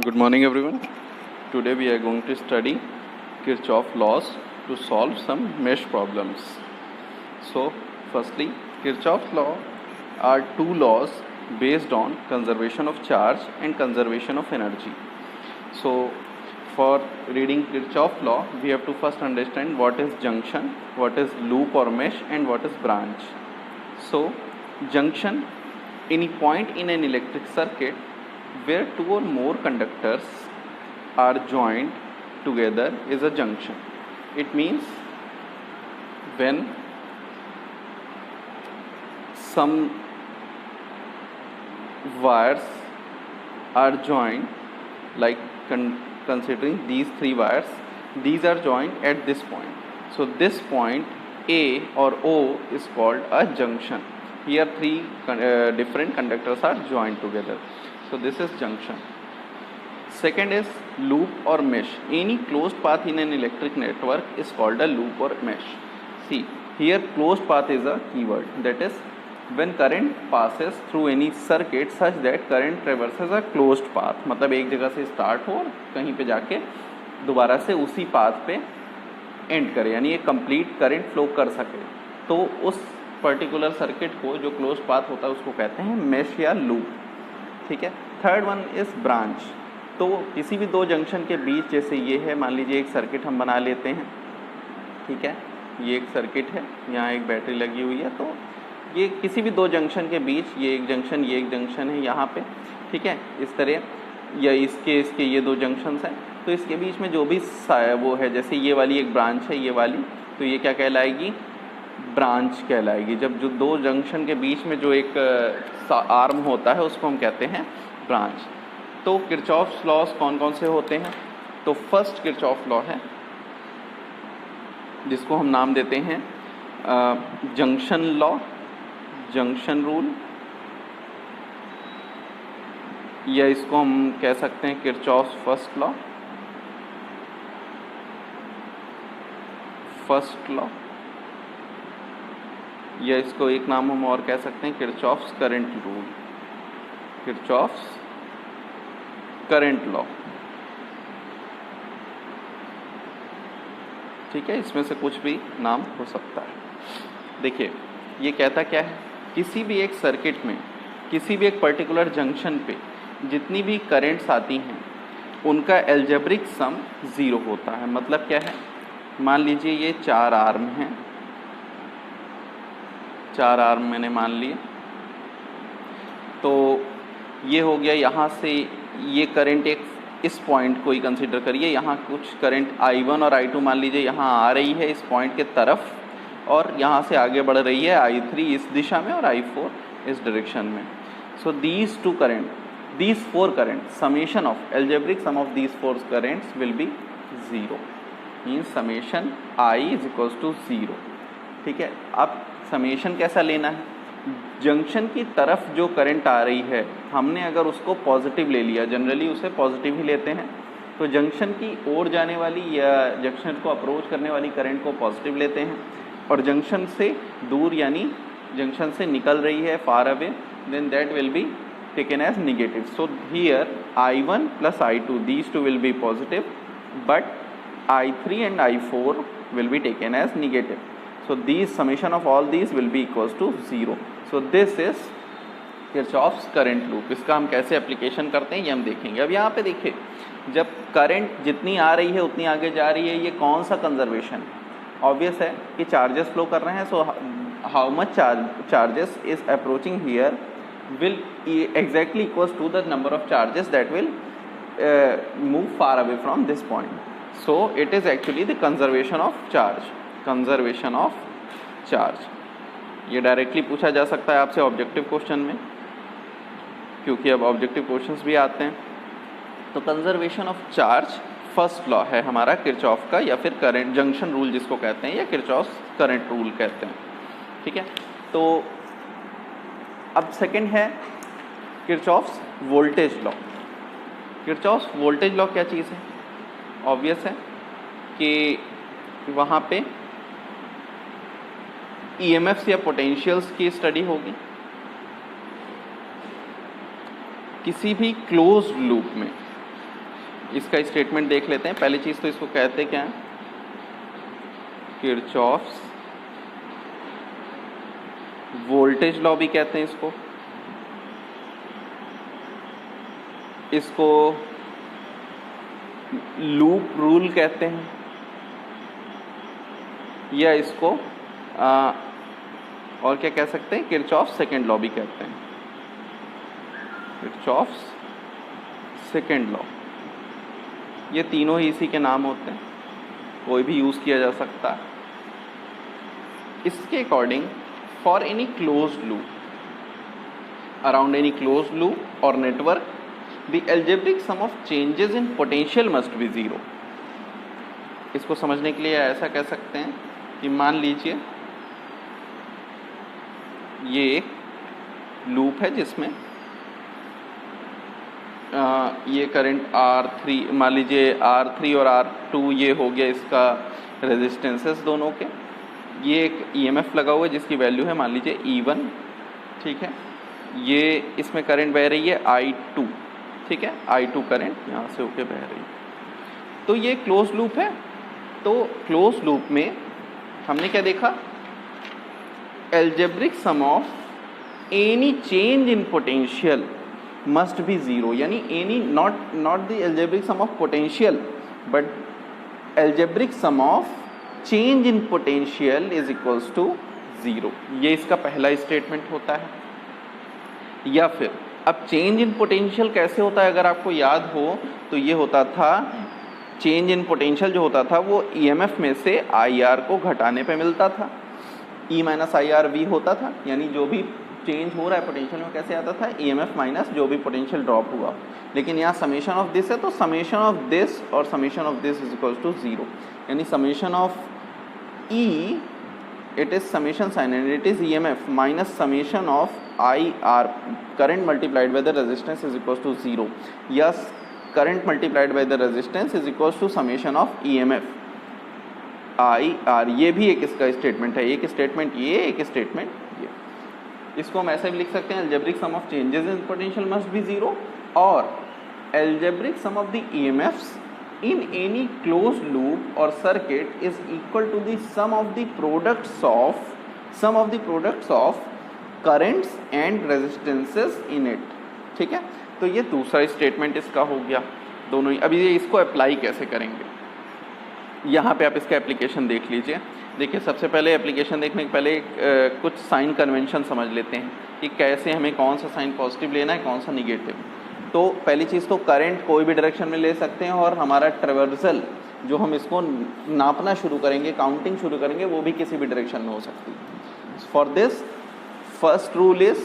Good morning everyone. Today we are going to study Kirchhoff laws to solve some mesh problems. So firstly, Kirchhoff's law are two laws based on conservation of charge and conservation of energy. So for reading Kirchhoff law, we have to first understand what is junction, what is loop or mesh, and what is branch. So junction, any point in an electric circuit where two or more conductors are joined together is a junction. It means when some wires are joined, like considering these three wires, these are joined at this point. So this point A or O is called a junction. Here three different conductors are joined together. So this is junction. Second is loop or mesh. Any closed path in an electric network is called a loop or mesh. See, here closed path is a keyword. That is, when current passes through any circuit such that current traverses a closed path, मतलब एक जगह से start हो और कहीं पे जाके दोबारा से उसी पाथ पे एंड करे, यानी ये कंप्लीट करंट फ्लो कर सके, तो उस पर्टिकुलर सर्किट को जो क्लोज पाथ होता है उसको कहते हैं मेश या लूप. ठीक है. Third one is branch. तो किसी भी दो जंक्शन के बीच, जैसे ये है, मान लीजिए एक सर्किट हम बना लेते हैं. ठीक है, ये एक सर्किट है, यहाँ एक बैटरी लगी हुई है, तो ये किसी भी दो जंक्शन के बीच, ये एक जंक्शन, ये एक जंक्शन है यहाँ पे. ठीक है, इस तरह, या इसके ये दो जंक्शंस हैं, तो इसके बीच में जो भी वो है, जैसे ये वाली एक ब्रांच है, ये वाली, तो ये क्या कहलाएगी? ब्रांच कहलाएगी. जब जो दो जंक्शन के बीच में जो एक आर्म होता है उसको हम कहते हैं ब्रांच. तो किरचॉफ्स लॉस कौन कौन से होते हैं? तो फर्स्ट किरचॉफ लॉ है जिसको हम नाम देते हैं जंक्शन लॉ, जंक्शन रूल, या इसको हम कह सकते हैं Kirchhoff's first law, first law, या इसको एक नाम हम और कह सकते हैं Kirchhoff's current rule, Kirchhoff's current law. ठीक है, इसमें से कुछ भी नाम हो सकता है. देखिए, ये कहता क्या है? किसी भी एक सर्किट में, किसी भी एक पर्टिकुलर जंक्शन पे जितनी भी करंट्स आती हैं उनका एल्जेब्रिक सम 0 होता है. मतलब क्या है? मान लीजिए ये 4 आर्म हैं, 4 आर्म मैंने मान लिए, तो ये हो गया. यहाँ से ये करंट एक इस पॉइंट को ही कंसिडर करिए, यहाँ कुछ करंट I1 और I2 मान लीजिए यहाँ आ रही है इस पॉइंट के तरफ, और यहाँ से आगे बढ़ रही है I3 इस दिशा में और I4 इस डायरेक्शन में. So these two current, these 4 current, summation of algebraic sum of these 4 currents will be 0. Means summation I is equals to 0. ठीक है. अब समेशन कैसा लेना है? जंक्शन की तरफ जो करंट आ रही है, हमने अगर उसको पॉजिटिव ले लिया, जनरली उसे पॉजिटिव ही लेते हैं, तो जंक्शन की ओर जाने वाली या जंक्शन को अप्रोच करने वाली करंट को पॉजिटिव लेते हैं, और जंक्शन से दूर यानी जंक्शन से निकल रही है far away, then that will be taken as negative. So here I1 plus I2, these two will be positive, but I3 and I4 will be taken as negative. So these summation of all these will be equals to 0. So this is Kirchhoff's current loop. इसका हम कैसे application करते हैं ये हम देखेंगे. अब यहाँ पे देखिए, जब करंट जितनी आ रही है उतनी आगे जा रही है, ये कौन सा कंजर्वेशन है? ऑब्वियस है कि चार्जेस फ्लो कर रहे हैं. So how much charges is approaching here will exactly equals to the number of charges that will move far away from this point. So it is actually the conservation of charge, conservation of charge. ये directly पूछा जा सकता है आपसे objective question में, क्योंकि अब objective questions भी आते हैं. तो conservation of charge first law है हमारा किरचॉफ का, या फिर करंट जंक्शन रूल जिसको कहते हैं, या किरचॉफ करंट रूल कहते हैं. ठीक है. तो अब सेकंड है Kirchhoff's voltage law. Kirchhoff's voltage law क्या चीज़ है? ऑब्वियस है कि वहाँ पे ईएमएफ्स या पोटेंशियल्स की स्टडी होगी. किसी भी क्लोज्ड लूप में इसका स्टेटमेंट देख लेते हैं। पहली चीज़ तो इसको कहते क्या है, किरचॉफ्स वोल्टेज लॉ भी कहते हैं इसको लूप रूल कहते हैं, या इसको और क्या कह सकते हैं, किरचॉफ्स सेकेंड लॉ भी कहते हैं, किरचॉफ्स सेकेंड लॉ। ये तीनों ही इसी के नाम होते हैं, कोई भी यूज़ किया जा सकता है। इसके according for any closed loop, around any closed loop और network, the algebraic sum of changes in potential must be zero. इसको समझने के लिए ऐसा कह सकते हैं कि मान लीजिए ये एक लूप है जिसमें ये करंट R3, मान लीजिए R3 और R2 ये हो गया इसका रेजिस्टेंसेस दोनों के। ये एक EMF लगा हुआ है जिसकी वैल्यू है मान लीजिए E1, ठीक है। ये इसमें करंट बह रही है I2, ठीक है, I2 करंट यहाँ से होके बह रही है। तो ये क्लोज लूप है। तो क्लोज लूप में हमने क्या देखा, algebraic sum of any change in potential must be zero, यानी any not the algebraic sum of potential but algebraic sum of change in potential is equals to zero. ये इसका पहला स्टेटमेंट होता है। या फिर अब चेंज इन पोटेंशियल कैसे होता है, अगर आपको याद हो तो ये होता था, चेंज इन पोटेंशियल जो होता था वो EMF में से IR को घटाने पे मिलता था, E माइनस IRV होता था, यानी जो भी चेंज हो रहा है पोटेंशियल में कैसे आता था, EMF माइनस जो भी पोटेंशियल ड्रॉप हुआ। लेकिन यहाँ समेशन ऑफ दिस है, तो समेशन ऑफ दिस और summation of this is equals to zero, यानी summation of E it is summation sign and it is EMF minus summation of IR, current multiplied by the resistance is equals to 0, yes, current multiplied by the resistance is equals to summation of EMF IR। ये भी एक इसका statement है, एक statement ये, एक statement ये। इसको हम ऐसे भी लिख सकते हैं, algebraic sum of changes in potential must be zero, और algebraic sum of the EMFs in any closed loop or circuit is equal to the sum of the products of currents and resistances in it, ठीक है। तो ये दूसरा statement इसका हो गया दोनों ही। अभी ये इसको अप्लाई कैसे करेंगे, यहाँ पे आप इसका एप्लीकेशन देख लीजिए। देखिए सबसे पहले एप्लीकेशन देखने के पहले कुछ साइन कन्वेंशन समझ लेते हैं कि कैसे हमें कौन सा साइन पॉजिटिव लेना है, कौन सा निगेटिव। तो पहली चीज़ तो करंट कोई भी डायरेक्शन में ले सकते हैं, और हमारा ट्रेवर्सल जो हम इसको नापना शुरू करेंगे, काउंटिंग शुरू करेंगे, वो भी किसी भी डायरेक्शन में हो सकती है। For this first rule is,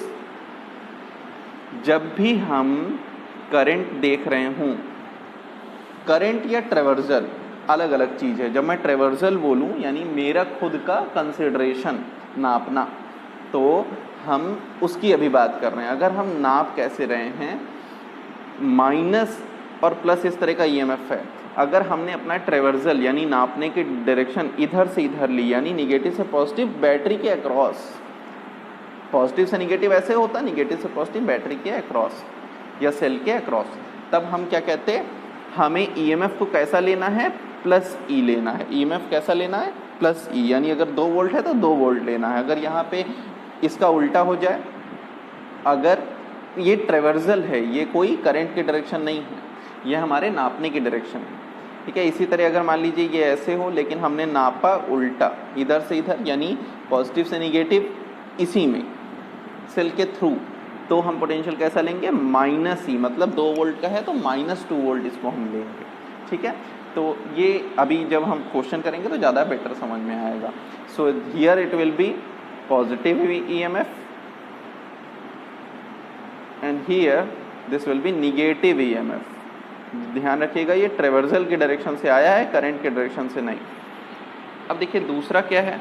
जब भी हम करंट देख रहे हों, करंट या ट्रेवर्सल अलग अलग चीज़ है। जब मैं ट्रेवर्सल बोलूं यानी मेरा खुद का कंसिडरेशन नापना, तो हम उसकी अभी बात कर रहे हैं। अगर हम नाप कैसे रहे हैं, माइनस और प्लस इस तरह का EMF है, अगर हमने अपना ट्रेवर्सल यानी नापने की डायरेक्शन इधर से इधर ली, यानी निगेटिव से पॉजिटिव बैटरी के अक्रॉस, पॉजिटिव से निगेटिव ऐसे होता है, निगेटिव से पॉजिटिव बैटरी के अक्रॉस या सेल के अक्रॉस, तब हम क्या कहते हैं, हमें EMF को कैसा लेना है, प्लस E लेना है। EMF कैसा लेना है, प्लस E, यानी अगर 2 वोल्ट है तो 2 वोल्ट लेना है। अगर यहाँ पे इसका उल्टा हो जाए, अगर ये ट्रेवर्सल है, ये कोई करंट की डायरेक्शन नहीं है, ये हमारे नापने की डायरेक्शन है, ठीक है। इसी तरह अगर मान लीजिए ये ऐसे हो, लेकिन हमने नापा उल्टा, इधर से इधर, यानी पॉजिटिव से निगेटिव इसी में सेल के थ्रू, तो हम पोटेंशियल कैसा लेंगे, माइनस E, मतलब 2 वोल्ट का है तो -2 वोल्ट इसको हम लेंगे, ठीक है। तो ये अभी जब हम क्वेश्चन करेंगे तो ज़्यादा बेटर समझ में आएगा। So here it will be positive EMF and here this will be negative EMF। ध्यान रखिएगा ये ट्रेवर्सल की डायरेक्शन से आया है, करंट के डायरेक्शन से नहीं। अब देखिए दूसरा क्या है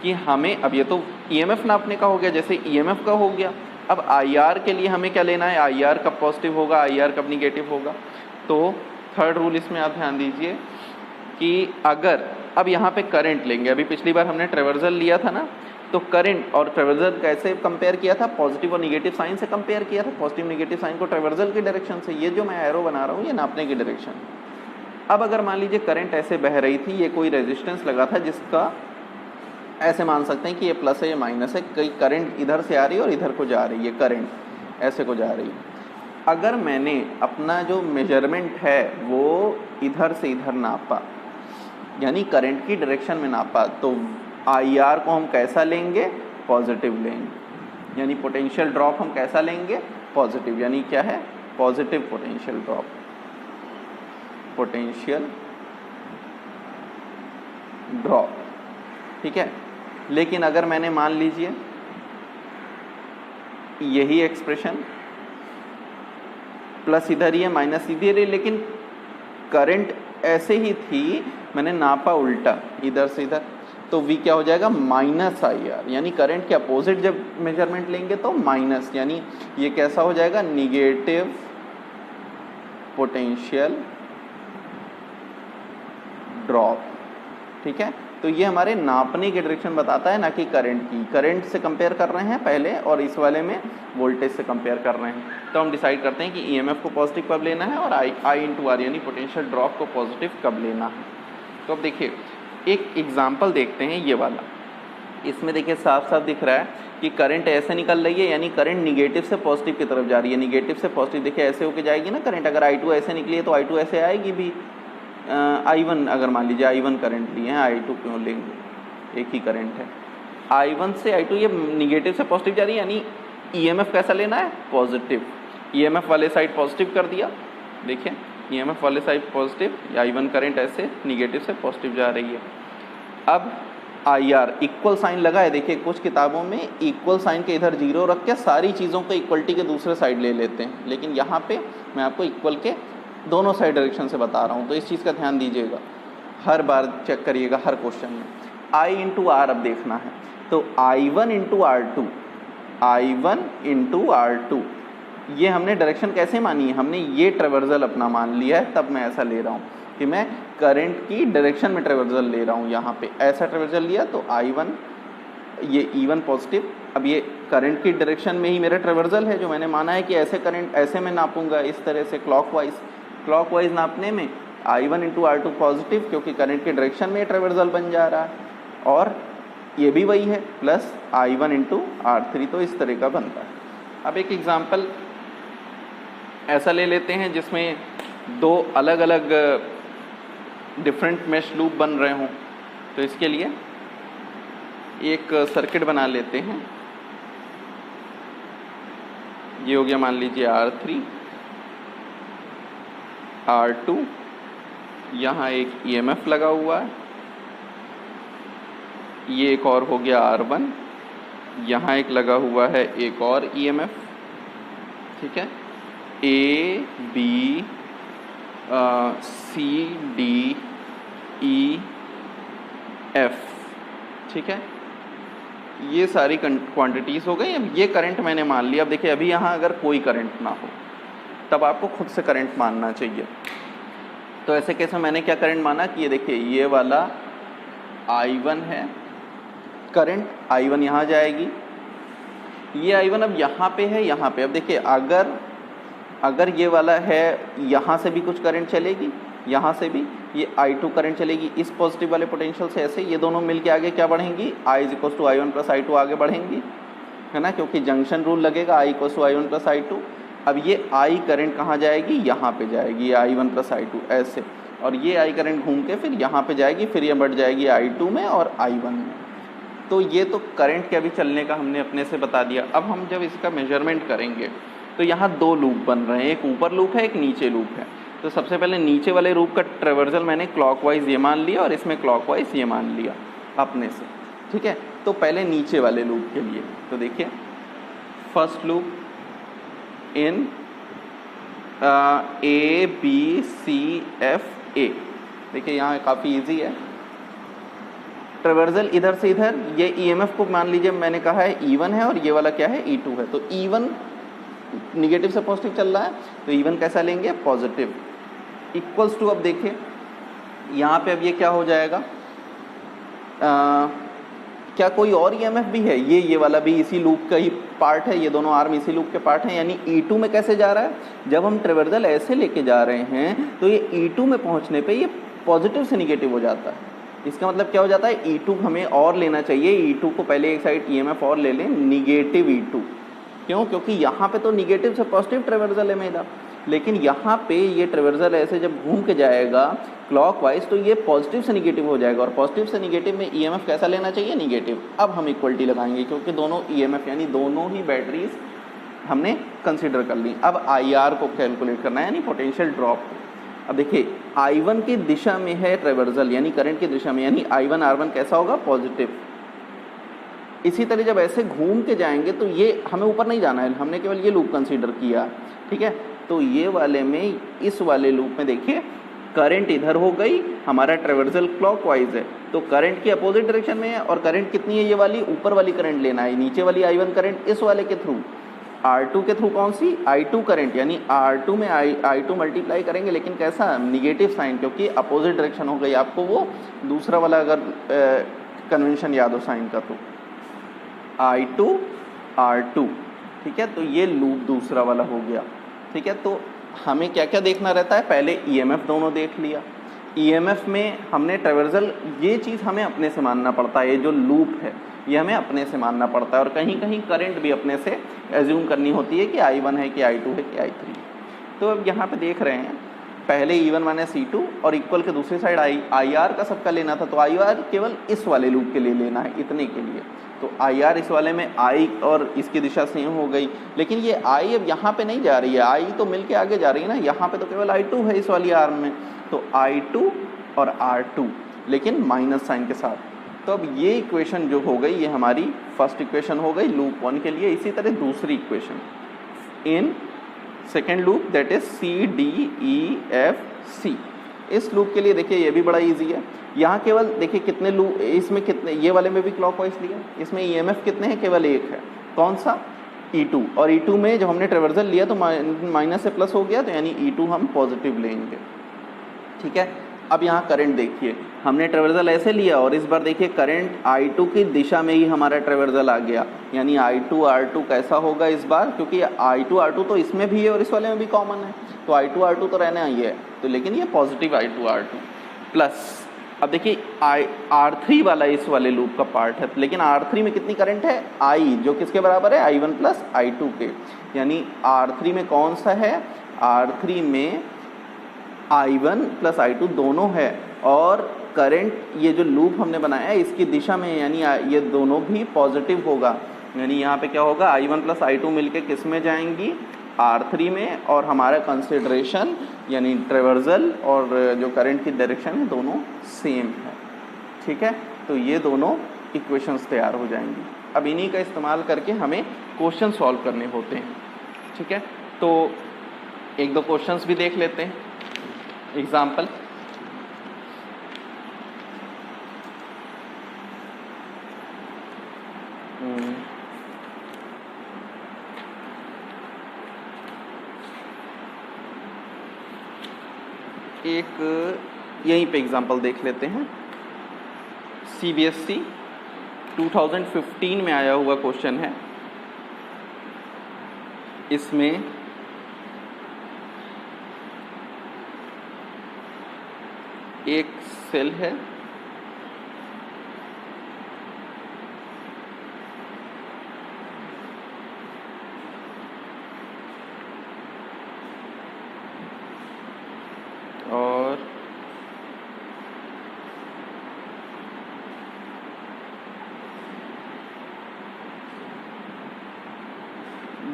कि हमें, अब ये तो EMF नापने का हो गया, जैसे EMF का हो गया, अब IR के लिए हमें क्या लेना है, IR कब पॉजिटिव होगा, IR कब निगेटिव होगा। तो थर्ड रूल इसमें आप ध्यान दीजिए कि अगर अब यहाँ पे करंट लेंगे, अभी पिछली बार हमने ट्रेवर्सल लिया था ना, तो करंट और ट्रेवर्सल कैसे कंपेयर किया था, पॉजिटिव और निगेटिव साइन से कंपेयर किया था, पॉजिटिव निगेटिव साइन को ट्रेवर्सल की डायरेक्शन से। ये जो मैं एरो बना रहा हूँ ये नापने की डायरेक्शन। अब अगर मान लीजिए करंट ऐसे बह रही थी, ये कोई रेजिस्टेंस लगा था जिसका ऐसे मान सकते हैं कि ये प्लस है ये माइनस है, कई करंट इधर से आ रही है और इधर को जा रही है, करंट ऐसे को जा रही है। अगर मैंने अपना जो मेजरमेंट है वो इधर से इधर नापा, यानी करंट की डायरेक्शन में नापा, तो IR को हम कैसा लेंगे, पॉजिटिव लेंगे, यानी पोटेंशियल ड्रॉप हम कैसा लेंगे, पॉजिटिव, यानी क्या है, positive potential drop, potential drop, ठीक है। लेकिन अगर मैंने मान लीजिए यही एक्सप्रेशन प्लस इधर ही है माइनस इधर ही, लेकिन करंट ऐसे ही थी, मैंने नापा उल्टा इधर से इधर, तो V क्या हो जाएगा, माइनस IR, यानी करंट के अपोजिट जब मेजरमेंट लेंगे तो माइनस, यानी ये कैसा हो जाएगा, निगेटिव पोटेंशियल ड्रॉप, ठीक है। तो ये हमारे नापने की डायरेक्शन बताता है, ना कि करंट की। करंट से कंपेयर कर रहे हैं पहले और इस वाले में वोल्टेज से कंपेयर कर रहे हैं, तो हम डिसाइड करते हैं कि EMF को पॉजिटिव कब लेना है और I इंटू R यानी पोटेंशियल ड्रॉप को पॉजिटिव कब लेना है। तो अब देखिए एक एग्जाम्पल देखते हैं, ये वाला। इसमें देखिए साफ साफ दिख रहा है कि करंट ऐसे निकल रही है, यानी करंट निगेटिव से पॉजिटिव की तरफ जा रही है, निगेटिव से पॉजिटिव, देखिए ऐसे होके जाएगी ना करंट। अगर I2 ऐसे निकली है तो I2 ऐसे आएगी भी। I1 अगर मान लीजिए I1 करंट लिए हैं, I2 क्यों लेंगे, एक ही करंट है। I1 से I2 ये निगेटिव से पॉजिटिव जा रही है, यानी EMF कैसा लेना है, पॉजिटिव। EMF वाले साइड पॉजिटिव कर दिया, देखिए EMF वाले साइड पॉजिटिव, I1 करंट ऐसे निगेटिव से पॉजिटिव जा रही है। अब IR इक्वल साइन लगा है, देखिए कुछ किताबों में इक्वल साइन के इधर जीरो रख के सारी चीज़ों को इक्वलिटी के दूसरे साइड ले लेते हैं, लेकिन यहाँ पे मैं आपको इक्वल के दोनों साइड डायरेक्शन से बता रहा हूँ, तो इस चीज़ का ध्यान दीजिएगा, हर बार चेक करिएगा हर क्वेश्चन में। I इंटू R अब देखना है, तो I1 into R2, I1 into R2, ये हमने डायरेक्शन कैसे मानी है, हमने ये ट्रेवर्सल अपना मान लिया है, तब मैं ऐसा ले रहा हूँ कि मैं करंट की डायरेक्शन में ट्रेवर्सल ले रहा हूँ। यहाँ पे ऐसा ट्रेवर्सल लिया तो I1 ये E1 पॉजिटिव, अब ये करंट की डायरेक्शन में ही मेरा ट्रेवर्सल है, जो मैंने माना है कि ऐसे करंट ऐसे मैं नापूंगा, इस तरह से क्लॉकवाइज नापने में I1 इंटू R2 पॉजिटिव, क्योंकि करंट के डायरेक्शन में ट्रेवर्सल बन जा रहा है, और ये भी वही है, प्लस I1 इंटू R3, तो इस तरह का बनता है। अब एक एग्जांपल ऐसा ले लेते हैं जिसमें दो अलग अलग डिफरेंट मेश लूप बन रहे हों, तो इसके लिए एक सर्किट बना लेते हैं। ये हो गया मान लीजिए R3, R2, यहाँ एक EMF लगा हुआ है, ये एक और हो गया R1, यहाँ एक लगा हुआ है एक और EMF, ठीक है। A B C D E F, ठीक है, ये सारी क्वांटिटीज़ हो गई। अब ये करंट मैंने मान लिया। अब देखिए अभी यहाँ अगर कोई करंट ना हो तब आपको खुद से करंट मानना चाहिए। तो ऐसे केस में मैंने क्या करंट माना कि ये देखिए ये वाला I1 है, करंट I1 यहाँ जाएगी, ये I1 अब यहाँ पे है, यहाँ पे। अब देखिए अगर ये वाला है, यहाँ से भी कुछ करंट चलेगी, यहाँ से भी ये I2 करंट चलेगी इस पॉजिटिव वाले पोटेंशियल से, ऐसे ये दोनों मिलके आगे क्या बढ़ेंगी, I = I1 + I2 आगे बढ़ेंगी, है ना, क्योंकि जंक्शन रूल लगेगा, I = I1 + I2। अब ये I करंट कहाँ जाएगी, यहाँ पे जाएगी, ये I1 + I2 ऐसे, और ये I करंट घूम के फिर यहाँ पे जाएगी, फिर ये बढ़ जाएगी I2 में और I1 में। तो ये तो करंट के अभी चलने का हमने अपने से बता दिया। अब हम जब इसका मेजरमेंट करेंगे तो यहाँ दो लूप बन रहे हैं, एक ऊपर लूप है, एक नीचे लूप है। तो सबसे पहले नीचे वाले लूप का ट्रेवर्सल मैंने क्लॉकवाइज ये मान लिया और इसमें क्लॉकवाइज ये मान लिया अपने से, ठीक है। तो पहले नीचे वाले लूप के लिए तो देखिए first loop in A B C F A, देखिए यहाँ काफ़ी इजी है। ट्रेवर्सल इधर से इधर, ये EMF को मान लीजिए मैंने कहा है E1 है और ये वाला क्या है, E2 है। तो E1 निगेटिव से पॉजिटिव चल रहा है, तो E1 कैसा लेंगे, पॉजिटिव, इक्वल्स टू, अब देखिए यहाँ पे अब ये क्या हो जाएगा, क्या कोई और ईएमएफ भी है? ये वाला भी इसी लूप का ही पार्ट है, ये दोनों आर्म इसी लूप के पार्ट हैं। यानी E2 में कैसे जा रहा है? जब हम ट्रेवर्जल ऐसे लेके जा रहे हैं तो ये E2 में पहुंचने पे ये पॉजिटिव से निगेटिव हो जाता है। इसका मतलब क्या हो जाता है? E2 हमें और लेना चाहिए, E2 को पहले एक साइड ईएमएफ और ले लें, निगेटिव E2। क्यों? क्योंकि यहाँ पे तो निगेटिव से पॉजिटिव ट्रेवर्जल है मेरा, लेकिन यहाँ पे ये ट्रेवर्जल ऐसे जब घूम के जाएगा क्लॉकवाइज तो ये पॉजिटिव से निगेटिव हो जाएगा, और पॉजिटिव से निगेटिव में ईएमएफ कैसा लेना चाहिए? निगेटिव। अब हम इक्वलिटी लगाएंगे क्योंकि दोनों ईएमएफ यानी दोनों ही बैटरीज हमने कंसिडर कर ली। अब IR को कैलकुलेट करना है, यानी पोटेंशियल ड्रॉप। अब देखिए I1 की दिशा में है ट्रेवर्जल, यानी करंट की दिशा में, यानी I1 R1 कैसा होगा? पॉजिटिव। इसी तरह जब ऐसे घूम के जाएंगे तो ये हमें ऊपर नहीं जाना है, हमने केवल ये लूप कंसीडर किया, ठीक है। तो ये वाले में, इस वाले लूप में देखिए करंट इधर हो गई, हमारा ट्रेवर्जल क्लॉकवाइज है तो करंट की अपोजिट डायरेक्शन में है, और करंट कितनी है? ये वाली ऊपर वाली करंट लेना है, नीचे वाली I1 करंट इस वाले के थ्रू, R2 के थ्रू कौन सी? I2 करंट, यानी R2 में I2 मल्टीप्लाई करेंगे, लेकिन कैसा? निगेटिव साइन, क्योंकि अपोजिट डायरेक्शन हो गई। आपको वो दूसरा वाला अगर कन्वेंशन याद हो साइन का तो I2 R2, ठीक है। तो ये लूप दूसरा वाला हो गया, ठीक है। तो हमें क्या क्या देखना रहता है? पहले ईएमएफ दोनों देख लिया, ईएमएफ में हमने ट्रेवर्जल, ये चीज़ हमें अपने से मानना पड़ता है, ये जो लूप है ये हमें अपने से मानना पड़ता है, और कहीं कहीं करंट भी अपने से एज्यूम करनी होती है कि I1 है कि I2 है कि I3। तो अब यहाँ पे देख रहे हैं पहले E1 माइनस E2 और इक्वल के दूसरी साइड IR का सबका लेना था, तो IR केवल इस वाले लूप के लिए लेना है, इतने के लिए। तो IR इस वाले में I और इसकी दिशा सेम हो गई, लेकिन ये I अब यहाँ पे नहीं जा रही है, I तो मिल के आगे जा रही है ना, यहाँ पे तो केवल I2 है इस वाली आर्म में, तो I2 और R2, लेकिन माइनस साइन के साथ। तो अब ये इक्वेशन जो हो गई ये हमारी फर्स्ट इक्वेशन हो गई लूप 1 के लिए। इसी तरह दूसरी equation in second loop, that is CDEFC। इस लूप के लिए देखिए ये भी बड़ा इजी है, यहाँ केवल देखिए कितने लूप, इसमें कितने, ये वाले में भी क्लॉकवाइज लिया, इसमें ईएमएफ कितने हैं? केवल एक है, कौन सा? E2, और E2 में जब हमने ट्रेवर्जल लिया तो माइनस से प्लस हो गया, तो यानी E2 हम पॉजिटिव लेंगे, ठीक है। अब यहाँ करंट देखिए, हमने ट्रेवर्जल ऐसे लिया और इस बार देखिए करंट I2 की दिशा में ही हमारा ट्रेवर्जल आ गया, यानी I2 R2 कैसा होगा इस बार? क्योंकि I2 R2 तो इसमें भी है और इस वाले में भी कॉमन है, तो I2 R2 तो रहना ही है, तो लेकिन ये पॉजिटिव I2 R2 प्लस। अब देखिए R3 वाला इस वाले लूप का पार्ट है, लेकिन R3 में कितनी करंट है? I, जो किसके बराबर है? I1 प्लस I2 के, यानी R3 में कौन सा है? R3 में I1 प्लस I2 दोनों है, और करंट ये जो लूप हमने बनाया है इसकी दिशा में, यानी ये दोनों भी पॉजिटिव होगा, यानी यहाँ पे क्या होगा? I1 प्लस I2 मिलके किस में जाएंगी? R3 में, और हमारा कंसिडरेशन यानी ट्रेवर्जल और जो करंट की डायरेक्शन है दोनों सेम है, ठीक है। तो ये दोनों इक्वेशंस तैयार हो जाएंगी। अब इन्हीं का इस्तेमाल करके हमें क्वेश्चन सॉल्व करने होते हैं, ठीक है। तो एक दो क्वेश्चंस भी देख लेते हैं, एग्जाम्पल। एक यहीं पे एग्जाम्पल देख लेते हैं, CBSE 2015 में आया हुआ क्वेश्चन है। इसमें एक सेल है, और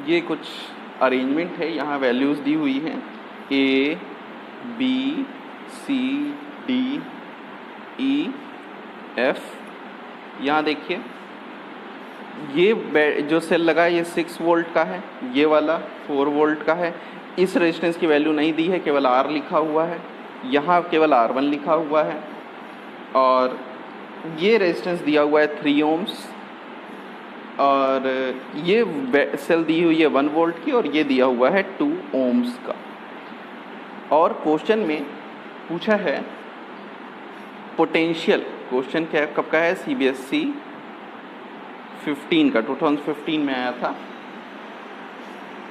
ये कुछ अरेंजमेंट है, यहाँ वैल्यूज़ दी हुई हैं A, B, C, D, E, F। यहाँ देखिए ये जो सेल लगा है ये 6 वोल्ट का है, ये वाला 4 वोल्ट का है। इस रेजिस्टेंस की वैल्यू नहीं दी है, केवल R लिखा हुआ है, यहाँ केवल R1 लिखा हुआ है, और ये रेजिस्टेंस दिया हुआ है 3 ओम्स, और ये सेल दी हुई है 1 वोल्ट की, और ये दिया हुआ है 2 ओम्स का। और क्वेश्चन में पूछा है पोटेंशियल, क्वेश्चन क्या कब का है? CBSE 15 का 2015 में आया था।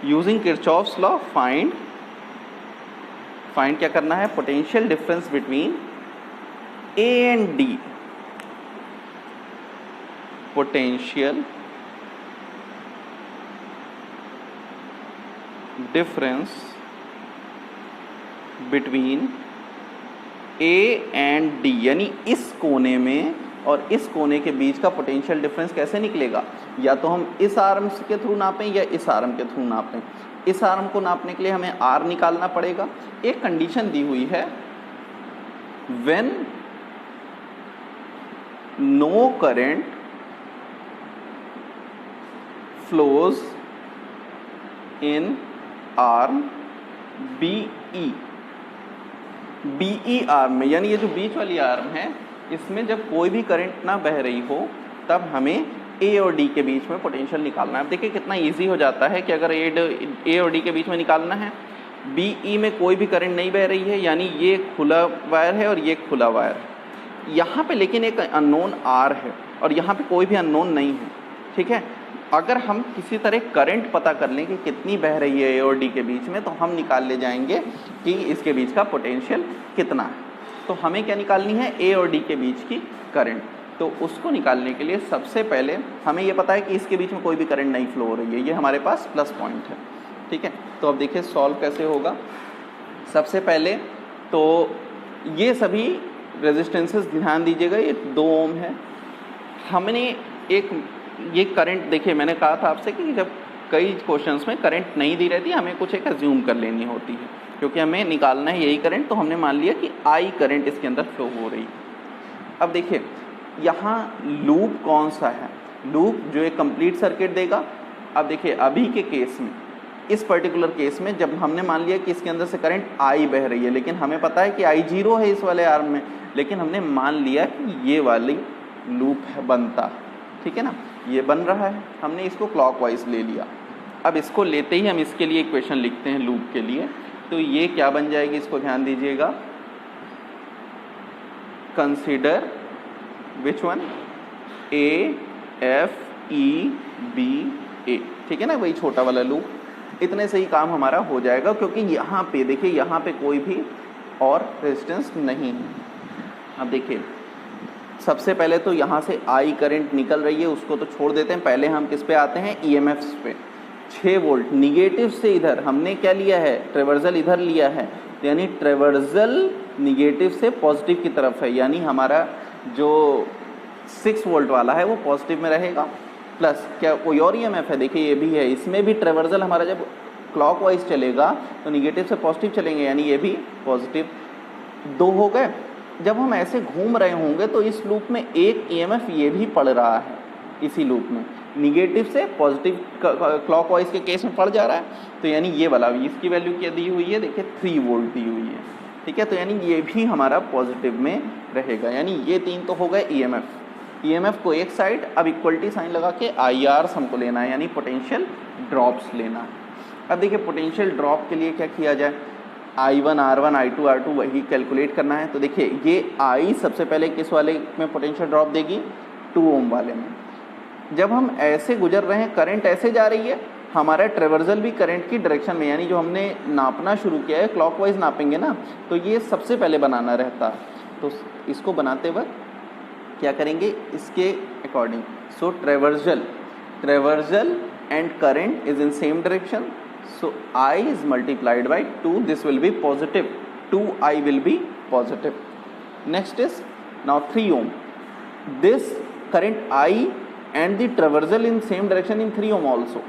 यूजिंग किरचॉफ्स लॉ फाइंड क्या करना है, potential difference between A and D, potential difference between A and D, यानी इस कोने में और इस कोने के बीच का पोटेंशियल डिफरेंस कैसे निकलेगा, या तो हम इस आर्म के थ्रू नापें या इस आर्म के थ्रू नापें। इस आर्म को नापने के लिए हमें आर निकालना पड़ेगा। एक कंडीशन दी हुई है, when no current flows in arm BE, BE arm में, यानी ये जो बीच वाली आर्म है इसमें जब कोई भी करंट ना बह रही हो तब हमें ए और डी के बीच में पोटेंशियल निकालना है। अब देखिए कितना इजी हो जाता है कि अगर ए और डी के बीच में निकालना है, बीई में कोई भी करंट नहीं बह रही है, यानी ये खुला वायर है और ये खुला वायर है। यहाँ पे लेकिन एक अननोन आर है और यहाँ पे कोई भी अननोन नहीं है, ठीक है। अगर हम किसी तरह करंट पता कर लें कि कितनी बह रही है ए और डी के बीच में, तो हम निकाल ले जाएंगे कि इसके बीच का पोटेंशियल कितना है। तो हमें क्या निकालनी है, ए और डी के बीच की करंट। तो उसको निकालने के लिए सबसे पहले हमें ये पता है कि इसके बीच में कोई भी करंट नहीं फ्लो हो रही है, ये हमारे पास प्लस पॉइंट है, ठीक है। तो अब देखिए सॉल्व कैसे होगा। सबसे पहले तो ये सभी रेजिस्टेंसेस ध्यान दीजिएगा, ये 2 ओम है। हमने एक ये करंट, देखिए मैंने कहा था आपसे कि जब कई क्वेश्चंस में करंट नहीं दी रहती, हमें कुछ एक अज्यूम कर लेनी होती है, क्योंकि हमें निकालना है यही करंट। तो हमने मान लिया कि आई करंट इसके अंदर फ्लो हो रही है। अब देखिए यहाँ लूप कौन सा है, लूप जो एक कंप्लीट सर्किट देगा। अब देखिए अभी के केस में, इस पर्टिकुलर केस में जब हमने मान लिया कि इसके अंदर से करंट आई बह रही है, लेकिन हमें पता है कि आई 0 है इस वाले आर्म में, लेकिन हमने मान लिया कि ये वाली लूप है बनता, ठीक है ना, ये बन रहा है, हमने इसको क्लॉकवाइज ले लिया। अब इसको लेते ही हम इसके लिए इक्वेशन लिखते हैं लूप के लिए। तो ये क्या बन जाएगी, इसको ध्यान दीजिएगा, consider which one, A F E B A, ठीक है ना, वही छोटा वाला लूप। इतने से ही काम हमारा हो जाएगा, क्योंकि यहाँ पे देखिए यहाँ पे कोई भी और रेजिस्टेंस नहीं है। अब देखिए सबसे पहले तो यहाँ से आई करंट निकल रही है, उसको तो छोड़ देते हैं, पहले हम किस पे आते हैं, ईएमएफ्स पे। 6 वोल्ट निगेटिव से इधर हमने क्या लिया है, ट्रेवर्जल इधर लिया है, यानी ट्रेवर्जल निगेटिव से पॉजिटिव की तरफ है, यानी हमारा जो 6 वोल्ट वाला है वो पॉजिटिव में रहेगा। प्लस क्या कोई और ईएमएफ है, देखिए ये भी है, इसमें भी ट्रेवर्जल हमारा जब क्लॉकवाइज चलेगा तो निगेटिव से पॉजिटिव चलेंगे, यानी ये भी पॉजिटिव। 2 हो गए। जब हम ऐसे घूम रहे होंगे तो इस लूप में एक ईएमएफ ये भी पड़ रहा है, इसी लूप में निगेटिव से पॉजिटिव क्लॉकवाइज के केस में पड़ जा रहा है, तो यानी ये वाला इसकी वैल्यू क्या दी हुई है, देखिए 3 वोल्ट दी हुई है, ठीक है। तो यानी ये भी हमारा पॉजिटिव में रहेगा, यानी ये 3 तो हो गए ईएमएफ। ईएमएफ को एक साइड, अब इक्वलिटी साइन लगा के आईआर हमको लेना है, यानी पोटेंशियल ड्रॉप्स लेना है। अब देखिए पोटेंशियल ड्रॉप के लिए क्या किया जाए, I1 R1 I2 R2 वही कैलकुलेट करना है। तो देखिए ये I सबसे पहले किस वाले में पोटेंशियल ड्रॉप देगी, 2 ओम वाले में। जब हम ऐसे गुजर रहे हैं, करंट ऐसे जा रही है, हमारा ट्रेवर्जल भी करंट की डायरेक्शन में, यानी जो हमने नापना शुरू किया है क्लॉकवाइज नापेंगे ना, तो ये सबसे पहले बनाना रहता है। तो इसको बनाते वक्त क्या करेंगे, इसके according. So traversal and current is in same direction, so I is multiplied by 2, this will be positive, 2I will be positive. Next is now 3 ohm, this current I and the traversal in same direction in 3 ohm also,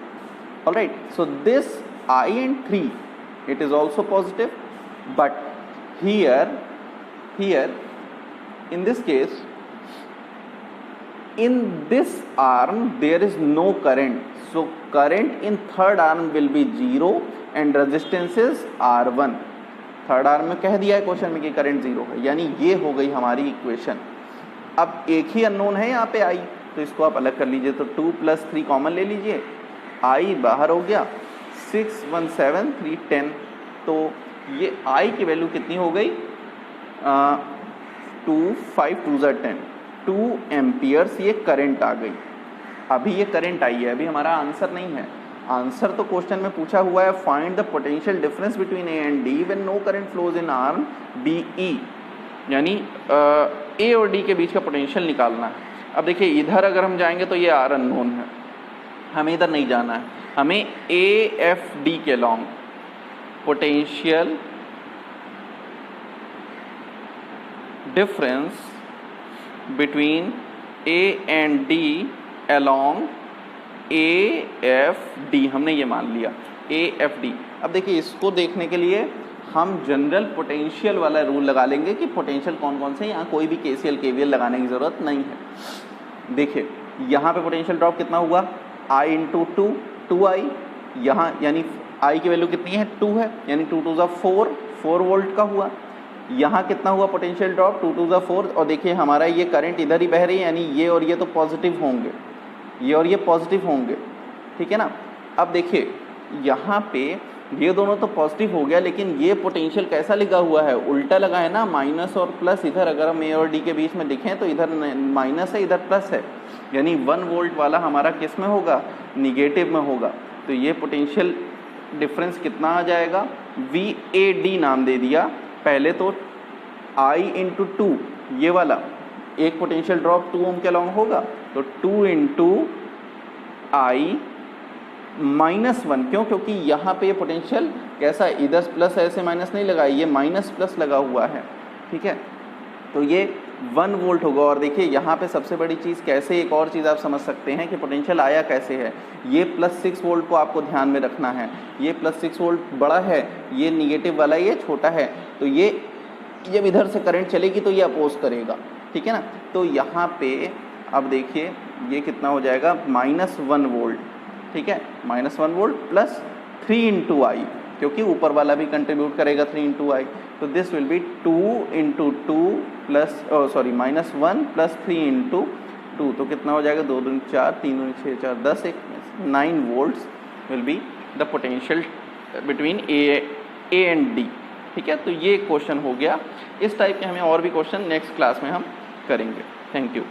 alright. So this I and 3, it is also positive, but here in this case, in this arm there is no current, so current in third arm will be 0 and resistance is R1. Third arm में कह दिया है question में कि current 0 है, यानी ये हो गई हमारी इक्वेशन। अब एक ही अननोन है यहाँ पे आई, तो इसको आप अलग कर लीजिए। तो 2 + 3 कॉमन ले लीजिए, आई बाहर हो गया, 6 1 7 3 10। तो ये आई की वैल्यू कितनी हो गई, 2 5 2 10, 2 एम्पियर्स ये करंट आ गई। अभी ये करंट आई है, अभी हमारा आंसर नहीं है। आंसर तो क्वेश्चन में पूछा हुआ है find the potential difference between A and D when no current flows in arm B E, यानी ए और डी के बीच का पोटेंशियल निकालना है। अब देखिए इधर अगर हम जाएंगे तो ये आर अननोन है, हमें इधर नहीं जाना है, हमें ए एफ डी के long potential difference between A and D along A F D, हमने ये मान लिया ए एफ डी। अब देखिए इसको देखने के लिए हम जनरल पोटेंशियल वाला रूल लगा लेंगे कि पोटेंशियल कौन कौन से, यहाँ कोई भी केसीएल केवीएल लगाने की ज़रूरत नहीं है। देखिए यहाँ पे पोटेंशियल ड्रॉप कितना हुआ, आई इंटू टू, 2i, यहाँ यानी आई की वैल्यू कितनी है 2 है, यानी 2 2 4, 4 वोल्ट का हुआ। यहाँ कितना हुआ पोटेंशियल ड्रॉप 2 2 4, और देखिए हमारा ये करंट इधर ही बह रही है, यानी ये और ये तो पॉजिटिव होंगे, ये और ये पॉजिटिव होंगे, ठीक है ना। अब देखिए यहाँ पे ये दोनों तो पॉजिटिव हो गया, लेकिन ये पोटेंशियल कैसा लिखा हुआ है, उल्टा लगा है ना, माइनस और प्लस। इधर अगर हम ए और डी के बीच में लिखें तो इधर माइनस है, इधर प्लस है, यानी 1 वोल्ट वाला हमारा किस में होगा, निगेटिव में होगा। तो ये पोटेंशियल डिफरेंस कितना आ जाएगा, वी ए डी नाम दे दिया। पहले तो आई इंटू टू, ये वाला एक पोटेंशियल ड्रॉप 2 ओम के अलॉन्ग होगा, तो 2 इंटू आई -1, क्यों, क्योंकि यहाँ पे ये पोटेंशियल कैसा, इधर प्लस ऐसे माइनस नहीं लगा, ये माइनस प्लस लगा हुआ है, ठीक है। तो ये 1 वोल्ट होगा। और देखिए यहाँ पे सबसे बड़ी चीज़ कैसे, एक और चीज़ आप समझ सकते हैं कि पोटेंशियल आया कैसे है। ये +6 वोल्ट को आपको ध्यान में रखना है, ये +6 वोल्ट बड़ा है, ये निगेटिव वाला ये छोटा है, तो ये जब इधर से करंट चलेगी तो ये अपोज करेगा, ठीक है ना। तो यहाँ पे अब देखिए ये कितना हो जाएगा, -1 वोल्ट, ठीक है, -1 वोल्ट प्लस 3 इंटू आई, क्योंकि ऊपर वाला भी कंट्रीब्यूट करेगा 3 इंटू आई, तो this will be 2 into 2 plus -1 plus 3 into 2, तो कितना हो जाएगा, 2 दूनी 4, 3 दूनी 6, 4 10, 9 volts will be the potential between A and D, ठीक है। तो ये क्वेश्चन हो गया। इस टाइप के हमें और भी क्वेश्चन नेक्स्ट क्लास में हम करेंगे। Thank you.